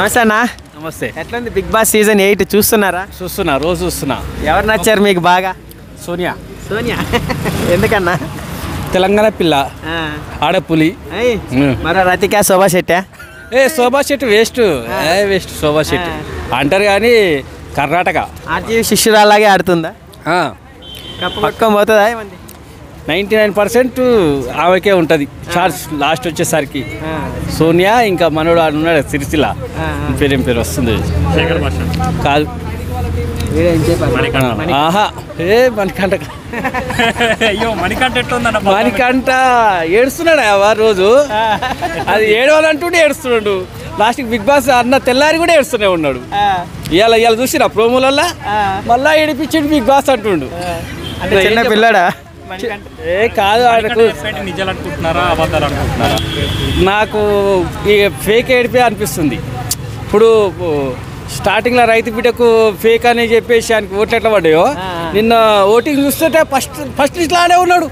నమస్తే అన్న. నమస్తే. ఎట్లుంది బిగ్ బాస్ సీజన్ 8 చూస్తున్నారా? చూస్తున్నా, రోజు చూస్తున్నా. ఎవరు నచ్చారు మీకు బాగా? సోనియా. సోనియా ఎందుకన్నా? తెలంగాణ పిల్ల, ఆడపులి. మరి రతిక శోభా శెట్టి? శోభా శెట్టి వేస్ట్, వేస్ట్ శోభా శెట్టి అంటారు కానీ కర్ణాటక ఆర్జీవి శిష్యురాలాగే ఆడుతుందా? కప్పు పట్టుకొని పోతుందా? 99% ఆమెకే ఉంటుంది ఛార్జ్ లాస్ట్ వచ్చేసరికి. సోనియా ఇంకా మనోడు ఆడున్నాడు సిరిసిల్ల, పేరేం పేరు వస్తుంది కాదు. ఆహా మణికంఠ. అయ్యో మణికంఠ ఎట్లుందన్న? మణికంఠ ఏడుస్తున్నాడు రోజు, అది ఏడవాలంటుండే ఏడుస్తున్నాడు. లాస్ట్కి బిగ్ బాస్ అన్న తెల్లారి కూడా ఏడుస్తూనే ఉన్నాడు. ఇవాళ చూసిరా ప్రోమోలల్లా మళ్ళా ఏడిపించాడు బిగ్ బాస్ అంటుండు. చిన్న పిల్లడా? కాదు, ఆయనకు నిజాలు అనుకుంటున్నారా అబద్ధాలు అనుకుంటున్నారా? నాకు ఈ ఫేక్ ఏడిపే అనిపిస్తుంది. ఇప్పుడు స్టార్టింగ్లో రైతు బిడ్డకు ఫేక్ అని చెప్పేసి ఆయనకి ఓట్లు ఎట్లా పడ్డాయో, నిన్న ఓటింగ్ చూస్తుంటే ఫస్ట్ ఇట్లానే ఉన్నాడు.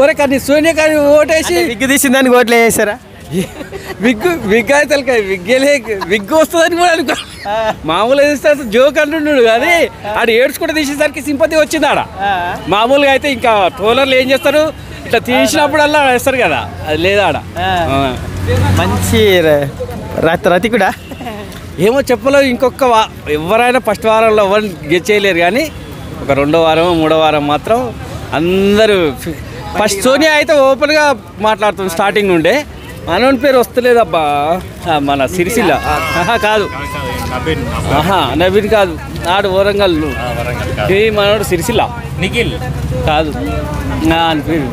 ఒరే కానీ సోనియా కానీ ఓటేసి విగ్గు తీసిందని ఓట్లు వేసారా? విగ్ అయితే విగ్ వస్తుందని కూడా అనుకో. మామూలుగా తీస్తే జోక్ అంటున్నాడు కానీ ఆడు ఏడ్చుకుంటే తీసేసరికి సింపతి వచ్చింది ఆడ. మామూలుగా అయితే ఇంకా ట్రోలర్లు ఏం చేస్తారు, ఇట్లా తీసినప్పుడల్లా వేస్తారు కదా, అది లేదా ఆడ. మంచి రతికుడా ఏమో చెప్పలేవు. ఇంకొక ఎవరైనా ఫస్ట్ వారంలో ఎవరు గెచ్చేయలేరు కానీ ఒక రెండో వారం మూడో వారం మాత్రం అందరూ ఫస్ట్. సోనియా అయితే ఓపెన్గా మాట్లాడుతుంది స్టార్టింగ్ నుండే. మనోని పేరు వస్తలేదబ్బా, మన సిరిసిల్ల కాదు, నవీన్ కాదు, ఆడు వరంగల్. మనోడు సిరిసిల్ల నిఖిల్ కాదు అని పేరు.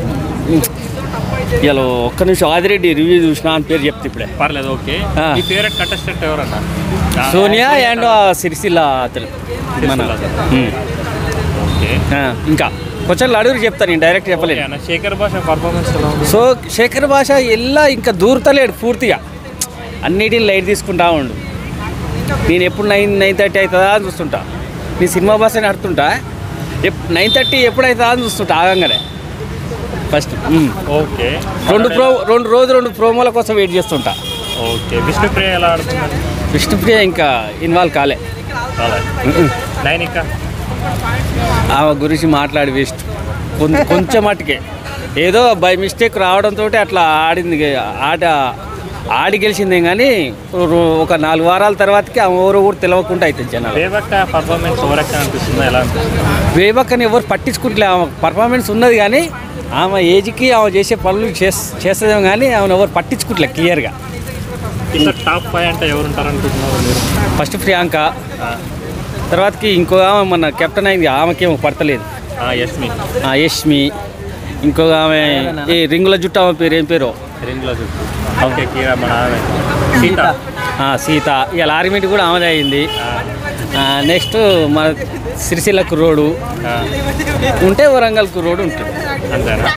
ఇలా ఒక్క నిమిషం ఆదిరెడ్డి రివ్యూ చూసిన అని పేరు చెప్తే ఇప్పుడే. పర్లేదు, ఓకే. మీ ఫేవరెట్ కంటెస్టెంట్ ఎవరన్నా? సోనియా అండ్ సిరిసిల్ల అతను మన. ఇంకా కొంచెం అడుగురు చెప్తాను, నేను డైరెక్ట్ చెప్పలేను. శేఖర్ భాష పర్ఫార్మెన్స్. సో శేఖర్ భాష ఎలా ఇంకా దూరతలేడు పూర్తిగా, అన్నిటిని లైట్ తీసుకుంటా ఉండు. నేను ఎప్పుడు 9:30 అవుతుందా అని చూస్తుంటా. నేను సినిమా భాషని ఆడుతుంటా, 9:30 ఎప్పుడవుతుందా అని చూస్తుంటా ఆగంగానే ఫస్ట్. ఓకే. రెండు ప్రోమోల కోసం వెయిట్ చేస్తుంటా. ఓకే. విష్ణుప్రియ ఎలా ఆడుతున్నారు? విష్ణుప్రియ ఇంకా ఇన్వాల్వ్ కాలే. నైనిక ఆమె గురించి మాట్లాడి వేస్ట్. కొంచెం మటుకే ఏదో బై మిస్టేక్ రావడంతో అట్లా ఆడింది, ఆడి గెలిచిందే కానీ ఒక 4 వారాల తర్వాతకి ఆమె ఎవరో కూడా తెలియకుండా అవుతుంది జనాలు. వేబక్క పర్ఫార్మెన్స్ ఓవరాక్షన్ అనిపిస్తుందా? ఎలా అనిపిస్తుంది? వేబక్కని ఎవరు పట్టించుకుంటలే. ఆమె పర్ఫార్మెన్స్ ఉన్నది కానీ ఆమె ఏజ్కి ఆమె చేసే పనులు చేస్తుందేమో కానీ ఆమెను ఎవరు పట్టించుకుంటలే క్లియర్గా. ఇంకా టాప్ 5 అంటే ఎవరు ఉంటారు అనుకుంటున్నారు మీరు? ఫస్ట్ ప్రియాంక, తర్వాతకి ఇంకో ఆమె మన కెప్టెన్ అయింది, ఆమెకేమో పడతలేదు. యష్మి. ఇంకొక ఆమె ఈ రింగుల జుట్టు, ఆమె పేరు ఏం పేరు? రింగుల జుట్టు. ఓకే. సీత. ఇలా ఆర్మీట్ కూడా ఆమెదే అయింది. నెక్స్ట్ మన సిరిసిల్ల కుర్రోడు ఉంటే, వరంగల్ కుర్రోడు ఉంటాడు. అంతేనా?